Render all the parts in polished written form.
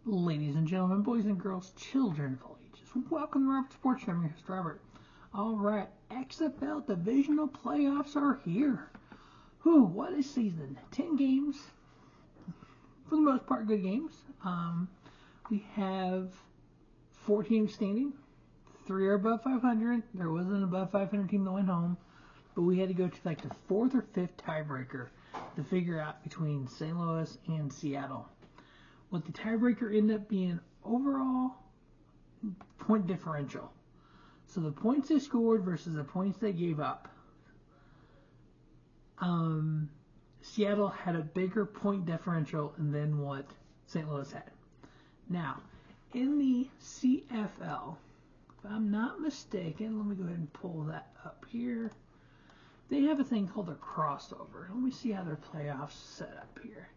Ladies and gentlemen, boys and girls, children of all ages, welcome to Robert Sports Show. I'm your host, Robert. Alright, XFL Divisional playoffs are here. Whew, what a season. 10 games. For the most part, good games. We have 4 teams standing. 3 are above 500. There was an above 500 team that went home. But we had to go to like the 4th or 5th tiebreaker to figure out between St. Louis and Seattle. What the tiebreaker ended up being overall point differential. So the points they scored versus the points they gave up. Seattle had a bigger point differential than what St. Louis had. Now, in the CFL, if I'm not mistaken, let me go ahead and pull that up here. They have a thing called a crossover. Let me see how their playoffs set up here.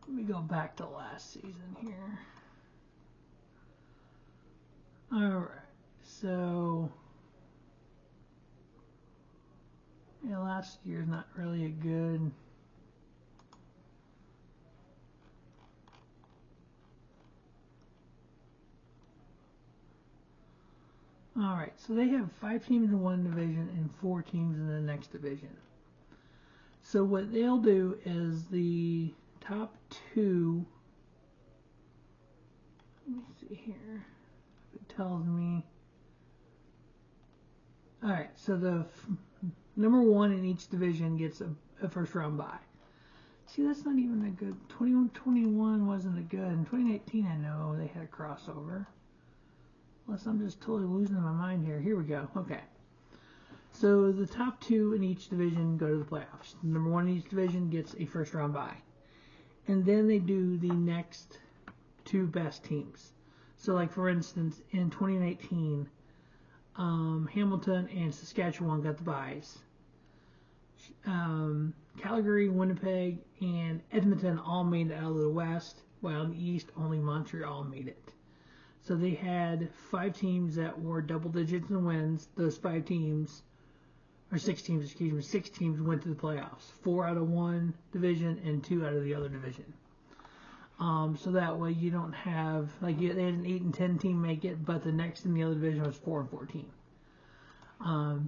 Let me go back to last season here. Alright, so yeah, last year's not really a good Alright, so they have 5 teams in one division and 4 teams in the next division. So what they'll do is the top 2, let me see here, it tells me, alright, so the number 1 in each division gets a first round bye. See, that's not even a good, 21 wasn't a good, in 2019 I know they had a crossover, unless I'm just totally losing my mind here. Here we go, okay. So the top 2 in each division go to the playoffs. The number 1 in each division gets a first round bye. And then they do the next 2 best teams. So, like for instance, in 2019, Hamilton and Saskatchewan got the byes. Calgary, Winnipeg, and Edmonton all made it out of the West, while in the East, only Montreal made it. So they had 5 teams that were double digits in wins. Those 5 teams, or 6 teams, excuse me, 6 teams went to the playoffs. 4 out of one division and 2 out of the other division. So that way you don't have, like they had an 8 and 10 team make it, but the next in the other division was 4 and 14.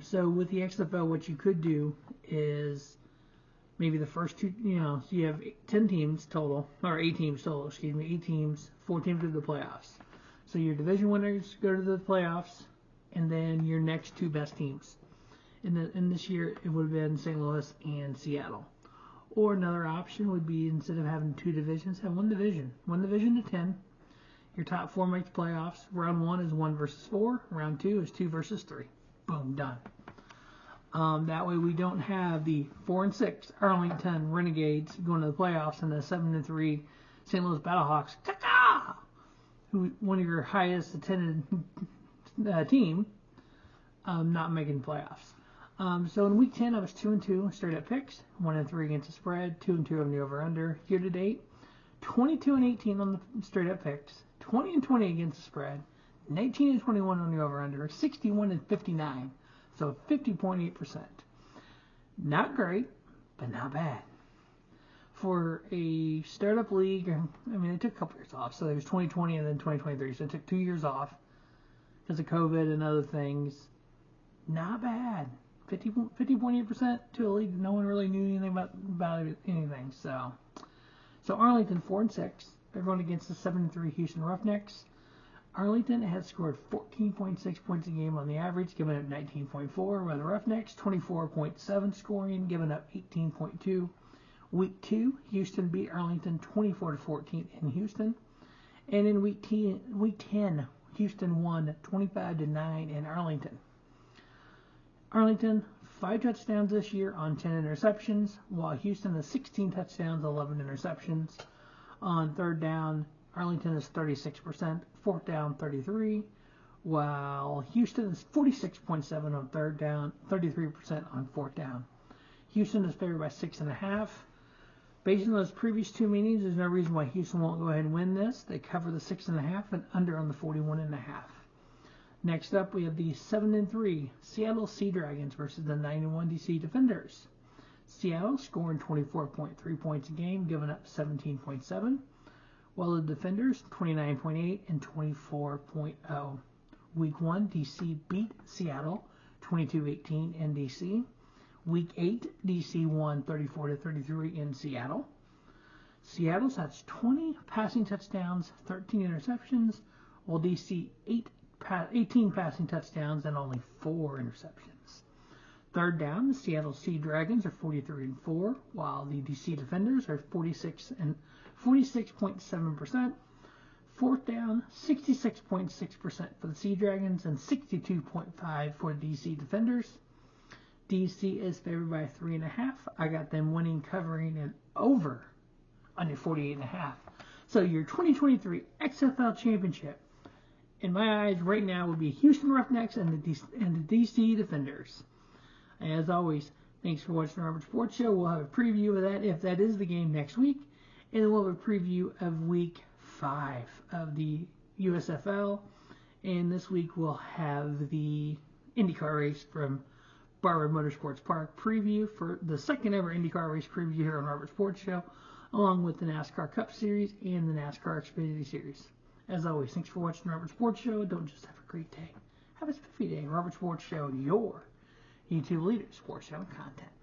So with the XFL, what you could do is maybe the first 2, so you have 10 teams total, or 8 teams total, excuse me, 8 teams, 4 teams to the playoffs. So your division winners go to the playoffs, and then your next 2 best teams. In this year, it would have been St. Louis and Seattle. Or another option would be, instead of having 2 divisions, have 1 division. 1 division to 10. Your top 4 make the playoffs. Round 1 is 1 versus 4. Round 2 is 2 versus 3. Boom, done. That way we don't have the 4 and 6 Arlington Renegades going to the playoffs and the 7 and 3 St. Louis BattleHawks, who one of your highest attended team, not making the playoffs. So in week 10, I was 2 and 2 straight up picks, 1 and 3 against the spread, 2 and 2 on the over under. Year to date, 22 and 18 on the straight up picks, 20 and 20 against the spread, 19 and 21 on the over under, 61 and 59, so 50.8%. Not great, but not bad. For a startup league, I mean, they took a couple years off, so it was 2020 and then 2023, so it took 2 years off because of COVID and other things. Not bad. 50.8% to a league no one really knew anything about anything. So Arlington 4 and 6. They're going against the 7 and 3 Houston Roughnecks. Arlington has scored 14.6 points a game on the average, giving up 19.4. While the Roughnecks 24.7 scoring, giving up 18.2. Week 2, Houston beat Arlington 24-14 in Houston, and in week 10, Houston won 25-9 in Arlington. Arlington, 5 touchdowns this year on 10 interceptions, while Houston has 16 touchdowns, 11 interceptions. On third down, Arlington is 36%, fourth down 33%, while Houston is 46.7 on third down, 33% on fourth down. Houston is favored by 6.5. Based on those previous 2 meetings, there's no reason why Houston won't go ahead and win this. They cover the 6.5 and under on the 41.5. Next up, we have the 7 and 3 Seattle Sea Dragons versus the 9 and 1 DC Defenders. Seattle scoring 24.3 points a game, giving up 17.7. while the Defenders 29.8 and 24.0. Week 1, DC beat Seattle 22-18 in DC. Week 8, DC won 34-33 in Seattle. Seattle's has 20 passing touchdowns, 13 interceptions, while DC 18 passing touchdowns and only 4 interceptions. Third down, the Seattle Sea Dragons are 43-4, while the DC Defenders are 46.7%. Fourth down, 66.6% for the Sea Dragons and 62.5% for the DC Defenders. DC is favored by 3.5. I got them winning, covering, and over under 48.5. So your 2023 XFL Championship, in my eyes, right now would be Houston Roughnecks and the DC Defenders. As always, thanks for watching the Robert Sports Show. We'll have a preview of that if that is the game next week, and then we'll have a preview of Week 5 of the USFL. And this week we'll have the IndyCar race from Barber Motorsports Park preview for the second ever IndyCar race preview here on Robert Sports Show, along with the NASCAR Cup Series and the NASCAR Xfinity Series. As always, thanks for watching the Robert Sports Show. Don't just have a great day, have a spiffy day. Robert Sports Show, your YouTube leader, sports channel content.